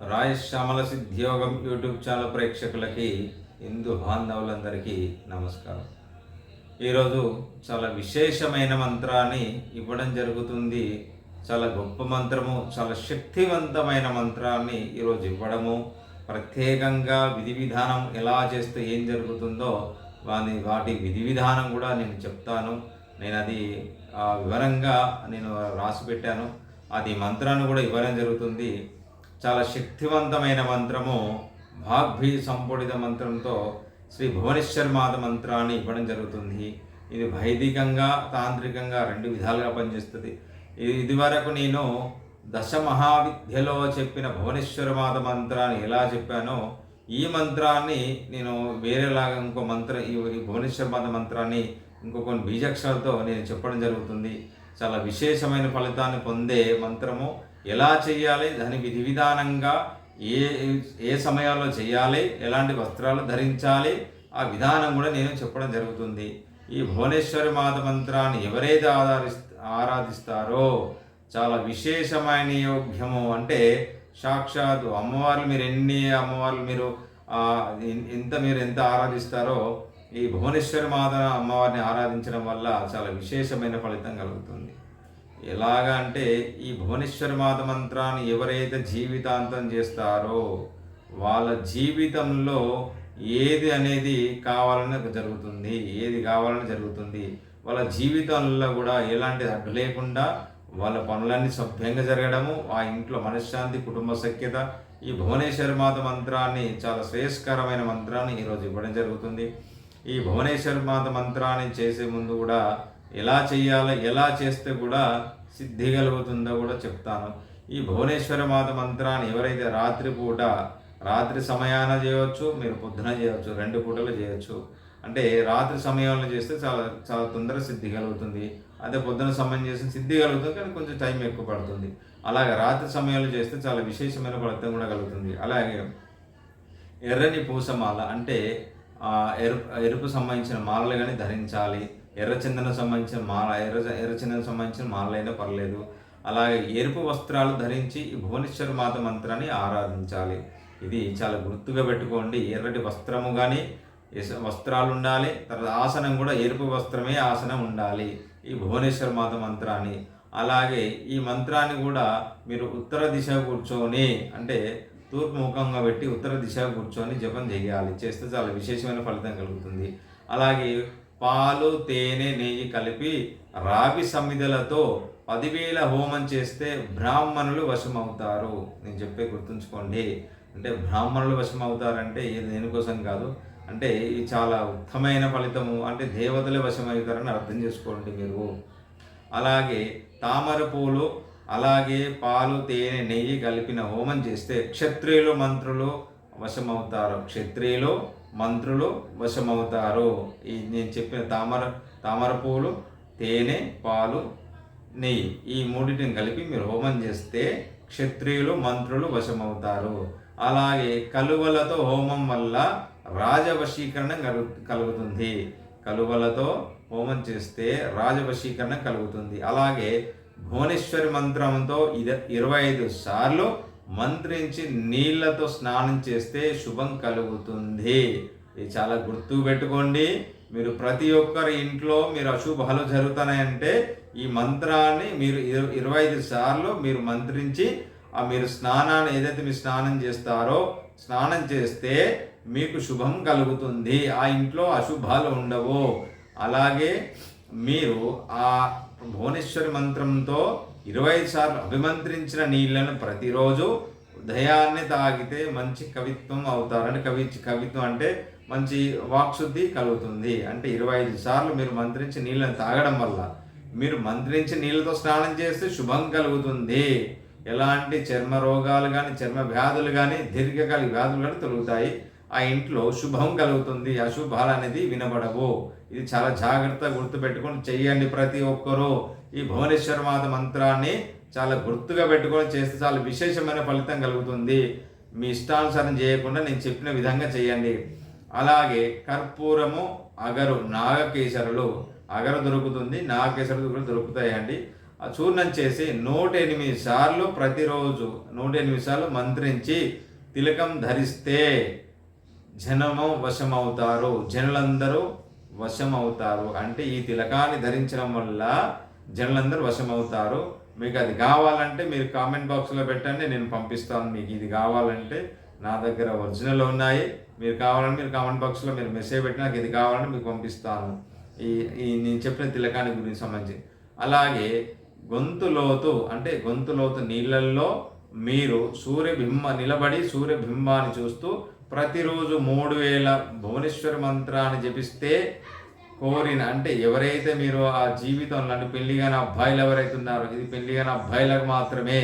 రాయశ్యామల సిద్ధియోగం YouTube channel ప్రేక్షకులకి హిందూ బాంధవులందరికీ నమస్కారం. ఈరోజు చాలా విశేషమైన మంత్రాన్ని ఇవ్వడం జరుగుతుంది. చాలా గొప్ప మంత్రము, చాలా శక్తివంతమైన మంత్రాన్ని ఈరోజు ఇవ్వడము, ప్రత్యేకంగా విధి విధానం ఎలా చేస్తే ఏం జరుగుతుందో వాటి విధి విధానం కూడా నేను చెప్తాను. నేను అది వివరంగా రాసి పెట్టాను. అది మంత్రాన్ని కూడా ఇవ్వడం జరుగుతుంది. చాలా శక్తివంతమైన మంత్రము, భాగ్భీ సంపూడిత మంత్రంతో శ్రీ భువనేశ్వరి మాత మంత్రాన్ని ఇవ్వడం జరుగుతుంది. ఇది వైదికంగా తాంత్రికంగా రెండు విధాలుగా పనిచేస్తుంది. ఇదివరకు నేను దశ మహావిద్యలో చెప్పిన భువనేశ్వరి మాత మంత్రాన్ని ఎలా చెప్పానో, ఈ మంత్రాన్ని నేను వేరేలాగా ఇంకో ఈ భువనేశ్వరి మాత మంత్రాన్ని కొన్ని బీజాక్షరాలతో నేను చెప్పడం జరుగుతుంది. చాలా విశేషమైన ఫలితాన్ని పొందే మంత్రము. ఎలా చేయాలి, దాని విధి విధానంగా ఏ సమయాల్లో చేయాలి, ఎలాంటి వస్త్రాలు ధరించాలి, ఆ విధానం కూడా నేను చెప్పడం జరుగుతుంది. ఈ భువనేశ్వరి మాత మంత్రాన్ని ఎవరైతే ఆరాధిస్తారో చాలా విశేషమైన యోగ్యము. అంటే సాక్షాత్తు అమ్మవార్లు, మీరు ఎన్ని అమ్మవార్లు మీరు ఎంత ఆరాధిస్తారో, ఈ భువనేశ్వరి మాత అమ్మవారిని ఆరాధించడం వల్ల చాలా విశేషమైన ఫలితం కలుగుతుంది. ఎలాగా అంటే, ఈ భువనేశ్వరి మాత మంత్రాన్ని ఎవరైతే జీవితాంతం చేస్తారో వాళ్ళ జీవితంలో ఏది అనేది కావాలని జరుగుతుంది, ఏది కావాలని జరుగుతుంది. వాళ్ళ జీవితంలో కూడా ఎలాంటి అడ్డు లేకుండా వాళ్ళ పనులన్నీ సభ్యంగా జరగడము, ఆ ఇంట్లో మనశ్శాంతి, కుటుంబ సఖ్యత. ఈ భువనేశ్వరి మాత మంత్రాన్ని, చాలా శ్రేయస్కరమైన మంత్రాన్ని ఈరోజు ఇవ్వడం జరుగుతుంది. ఈ భువనేశ్వరి మాత మంత్రాన్ని చేసే ముందు కూడా ఎలా చేయాలో, ఎలా చేస్తే కూడా సిద్ధి కలుగుతుందో కూడా చెప్తాను. ఈ భువనేశ్వరి మాత మంత్రాన్ని ఎవరైతే రాత్రి సమయాన చేయవచ్చు, మీరు పొద్దున చేయవచ్చు, 2 పూటలు చేయవచ్చు. అంటే రాత్రి సమయంలో చేస్తే చాలా చాలా తొందరగా సిద్ధి కలుగుతుంది. అదే పొద్దున సమయం చేస్తే సిద్ధి కలుగుతుంది, కానీ కొంచెం టైం ఎక్కువ పడుతుంది. అలాగే రాత్రి సమయంలో చేస్తే చాలా విశేషమైన ఫలితం కూడా కలుగుతుంది. అలాగే ఎర్రని పూసమాల, అంటే ఎరుపు సంబంధించిన మాలలు కానీ ధరించాలి. ఎర్రచందనం సంబంధించిన మాల, ఎర్రచందనం సంబంధించిన మాలైనా పర్లేదు. అలాగే ఎరుపు వస్త్రాలు ధరించి ఈ భువనేశ్వరి మాత మంత్రాన్ని ఆరాధించాలి. ఇది చాలా గుర్తుగా పెట్టుకోండి. ఎర్రటి వస్త్రము కానీ వస్త్రాలు ఉండాలి. తర్వాత ఆసనం కూడా ఎరుపు వస్త్రమే ఆసనం ఉండాలి ఈ భువనేశ్వరి మాత మంత్రాన్ని. అలాగే ఈ మంత్రాన్ని కూడా మీరు ఉత్తర దిశ కూర్చొని, అంటే తూర్పు ముఖంగా పెట్టి ఉత్తర దిశ కూర్చొని జపం చేయాలి. చేస్తే చాలా విశేషమైన ఫలితం కలుగుతుంది. అలాగే పాలు, తేనె, నెయ్యి కలిపి రావి సమిధలతో 10,000 హోమం చేస్తే బ్రాహ్మణులు వశమవుతారు. నేను చెప్పే గుర్తుంచుకోండి. అంటే బ్రాహ్మణులు వశమవుతారంటే ఇది దేనికోసం కాదు, అంటే ఇది చాలా ఉత్తమైన ఫలితము. అంటే దేవతలే వశమవుతారని అర్థం చేసుకోండి మీరు. అలాగే తామర పూలు, అలాగే పాలు, తేనె, నెయ్యి కలిపిన హోమం చేస్తే క్షత్రియులు, మంత్రులు వశమవుతారు. క్షత్రియులు, మంత్రులు వశమవుతారు. ఈ నేను చెప్పిన తామర పూలు, తేనె, పాలు, నెయ్యి, ఈ మూడింటిని కలిపి మీరు హోమం చేస్తే క్షత్రియులు, మంత్రులు వశమవుతారు. అలాగే కలువలతో హోమం వల్ల రాజవశీకరణ కలుగుతుంది. కలువలతో హోమం చేస్తే రాజవశీకరణ కలుగుతుంది. అలాగే భువనేశ్వరి మంత్రంతో 25 సార్లు మంత్రించి నీళ్లతో స్నానం చేస్తే శుభం కలుగుతుంది. ఇది చాలా గుర్తు పెట్టుకోండి. మీరు ప్రతి ఒక్కరి ఇంట్లో మీరు అశుభాలు జరుగుతున్నాయంటే ఈ మంత్రాన్ని మీరు 25 సార్లు మీరు మంత్రించి మీరు స్నానాన్ని, ఏదైతే మీరు స్నానం చేస్తారో, స్నానం చేస్తే మీకు శుభం కలుగుతుంది. ఆ ఇంట్లో అశుభాలు ఉండవు. అలాగే మీరు ఆ భువనేశ్వరి మంత్రంతో 25 సార్లు అభిమంత్రించిన నీళ్లను ప్రతిరోజు ఉదయాన్నే తాగితే మంచి కవిత్వం అవుతారు. అంటే కవిత్వం అంటే మంచి వాక్శుద్ధి కలుగుతుంది. అంటే 25 సార్లు మీరు మంత్రించి నీళ్ళని తాగడం వల్ల, మీరు మంత్రించి నీళ్ళతో స్నానం చేస్తే శుభం కలుగుతుంది. ఎలాంటి చర్మ రోగాలు కానీ, చర్మ వ్యాధులు కానీ, దీర్ఘకాలిక వ్యాధులు కానీ తొలుగుతాయి. ఆ ఇంట్లో శుభం కలుగుతుంది. అశుభాలు అనేది వినబడవు. ఇది చాలా జాగ్రత్తగా గుర్తుపెట్టుకొని చెయ్యండి ప్రతి ఒక్కరూ. ఈ భువనేశ్వరి మాత మంత్రాన్ని చాలా గుర్తుగా పెట్టుకొని చేస్తే చాలా విశేషమైన ఫలితం కలుగుతుంది. మీ ఇష్టానుసారం చేయకుండా నేను చెప్పిన విధంగా చేయండి. అలాగే కర్పూరము, అగరు, నాగకేసరులు, అగరు దొరుకుతుంది, నాగకేసరులు కూడా దొరుకుతాయండి. ఆ చూర్ణం చేసి 108 సార్లు ప్రతిరోజు 108 సార్లు మంత్రించి తిలకం ధరిస్తే జనము వశమవుతారు, జనులందరూ వశమవుతారు. అంటే ఈ తిలకాన్ని ధరించడం వల్ల జనులందరూ వశమవుతారు. మీకు అది కావాలంటే మీరు కామెంట్ బాక్స్లో పెట్టండి, నేను పంపిస్తాను. మీకు ఇది కావాలంటే నా దగ్గర ఒరిజినల్ ఉన్నాయి. మీరు కావాలంటే మీరు కామెంట్ బాక్స్లో మీరు మెసేజ్ పెట్టి నాకు ఇది కావాలంటే మీకు పంపిస్తాను. ఈ నేను చెప్పిన తిలకాన్ని గురించి సంబంధించి. అలాగే గొంతు లోతు నీళ్ళల్లో మీరు నిలబడి సూర్యబింబాన్ని చూస్తూ ప్రతిరోజు 3000 భువనేశ్వరి మంత్రాన్ని జపిస్తే కోరిన అంటే ఎవరైతే మీరు ఆ జీవితంలో అంటే పెళ్లి కాని అబ్బాయిలు ఎవరైతే ఉన్నారో, ఇది పెళ్లి కాని అబ్బాయిలకు మాత్రమే,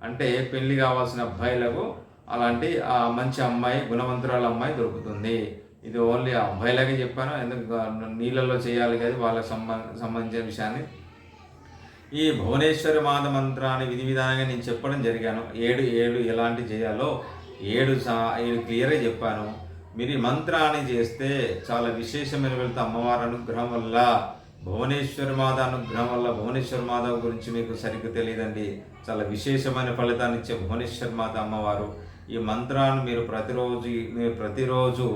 అంటే పెళ్లి కావాల్సిన అబ్బాయిలకు అలాంటి ఆ మంచి అమ్మాయి, గుణవంతురాల అమ్మాయి దొరుకుతుంది. ఇది ఓన్లీ అబ్బాయిలకే చెప్పాను, ఎందుకు నీళ్ళల్లో చేయాలి కదా వాళ్ళకి సంబంధించిన విషయాన్ని. ఈ భువనేశ్వరి మాత మంత్రాన్ని విధి విధానంగా నేను చెప్పడం జరిగాను. 7 ఎలాంటి చేయాలో 7 క్లియర్గా చెప్పాను. మీరు ఈ మంత్రాన్ని చేస్తే చాలా విశేషమైన వెళ్తే అమ్మవారి అనుగ్రహం వల్ల, భువనేశ్వరి మాత అనుగ్రహం వల్ల, భువనేశ్వరి మాత గురించి మీకు సరిగ్గా తెలియదండి, చాలా విశేషమైన ఫలితాన్ని ఇచ్చే భువనేశ్వరి మాత అమ్మవారు. ఈ మంత్రాన్ని మీరు ప్రతిరోజు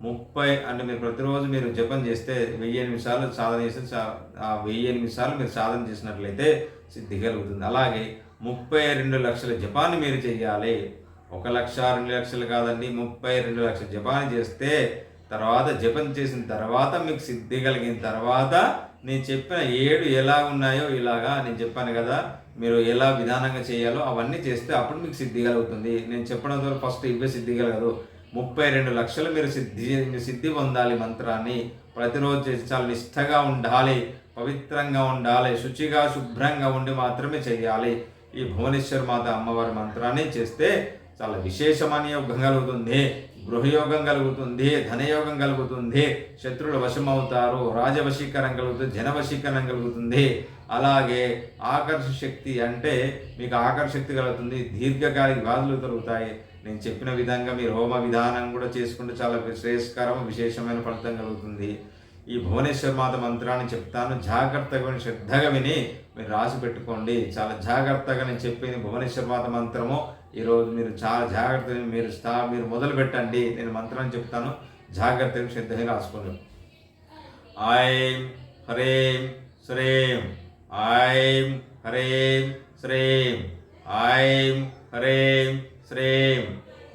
30 అంటే మీరు ప్రతిరోజు మీరు జపం చేస్తే 1008 సార్లు సాధన చేస్తే ఆ 1008 సార్లు మీరు సాధన చేసినట్లయితే సిద్ధి కలుగుతుంది. అలాగే 32 లక్షల జపాన్ని మీరు చేయాలి. 1 లక్ష 2 లక్షలు కాదండి, 32 లక్షల జపాన్ని చేస్తే తర్వాత జపం చేసిన తర్వాత మీకు సిద్ధి కలిగిన తర్వాత నేను చెప్పిన 7 ఎలా ఉన్నాయో ఇలాగా నేను చెప్పాను కదా, మీరు ఎలా విధానంగా చేయాలో అవన్నీ చేస్తే అప్పుడు మీకు సిద్ధి కలుగుతుంది. నేను చెప్పడం ద్వారా ఫస్ట్ ఇవే సిద్ధి కలగదు. 32 లక్షలు మీరు సిద్ధి పొందాలి. మంత్రాన్ని ప్రతిరోజు చేసి చాలా నిష్ఠగా ఉండాలి, పవిత్రంగా ఉండాలి, శుచిగా శుభ్రంగా ఉండి మాత్రమే చేయాలి. ఈ భువనేశ్వరి మాత అమ్మవారి మంత్రాన్ని చేస్తే చాలా విశేషమైన యోగం కలుగుతుంది, గృహయోగం కలుగుతుంది, ధనయోగం కలుగుతుంది, శత్రువుల వశమవుతారు, రాజవశీకరణం కలుగుతుంది, జనవశీకరణం కలుగుతుంది. అలాగే ఆకర్ష శక్తి అంటే మీకు ఆకర్ష శక్తి కలుగుతుంది, దీర్ఘకాలిక వ్యాధులు కలుగుతాయి. నేను చెప్పిన విధంగా మీరు హోమ విధానం కూడా చేసుకుంటే చాలా శ్రేయస్కరం, విశేషమైన ఫలితం కలుగుతుంది. ఈ భువనేశ్వరి మాత మంత్రాన్ని చెప్తాను, జాగ్రత్తగా శ్రద్ధగా విని మీరు రాసి పెట్టుకోండి. చాలా జాగ్రత్తగా నేను చెప్పింది భువనేశ్వరి మాత మంత్రము. ఈరోజు మీరు చాలా జాగ్రత్తగా మీరు మొదలు పెట్టండి. నేను మంత్రాన్ని చెప్తాను, జాగ్రత్తగా శ్రద్ధగా రాసుకోండి. ఐం హ్రీం శ్రీం, ఐం హ్రీం శ్రీం, ఐం హ్రీం శ్రీం.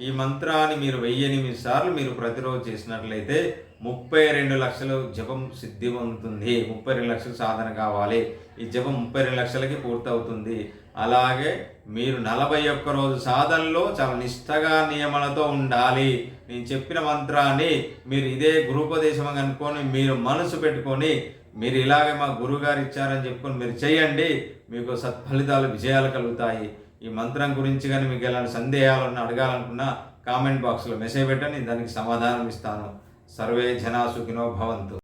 ఈ మంత్రాన్ని మీరు 1008 సార్లు మీరు ప్రతిరోజు చేసినట్లయితే 32 లక్షలు జపం సిద్ధి పొందుతుంది. 32 లక్షలు సాధన కావాలి. ఈ జపం 32 లక్షలకి పూర్తవుతుంది. అలాగే మీరు 41 రోజు సాధనలో చాలా నిష్ఠగా నియమాలతో ఉండాలి. నేను చెప్పిన మంత్రాన్ని మీరు ఇదే గురుపదేశం అనుకొని మీరు మనసు పెట్టుకొని మీరు ఇలాగే మా గురువుగారు ఇచ్చారని చెప్పుకొని మీరు చేయండి. మీకు సత్ఫలితాలు, విజయాలు కలుగుతాయి. ఈ మంత్రం గురించి కానీ మీకు ఎలాంటి సందేహాలను అడగాలనుకున్నా కామెంట్ బాక్స్లో మెసేజ్ పెట్టండి, దానికి సమాధానం ఇస్తాను. సర్వే జనా సుఖినో భవంతు.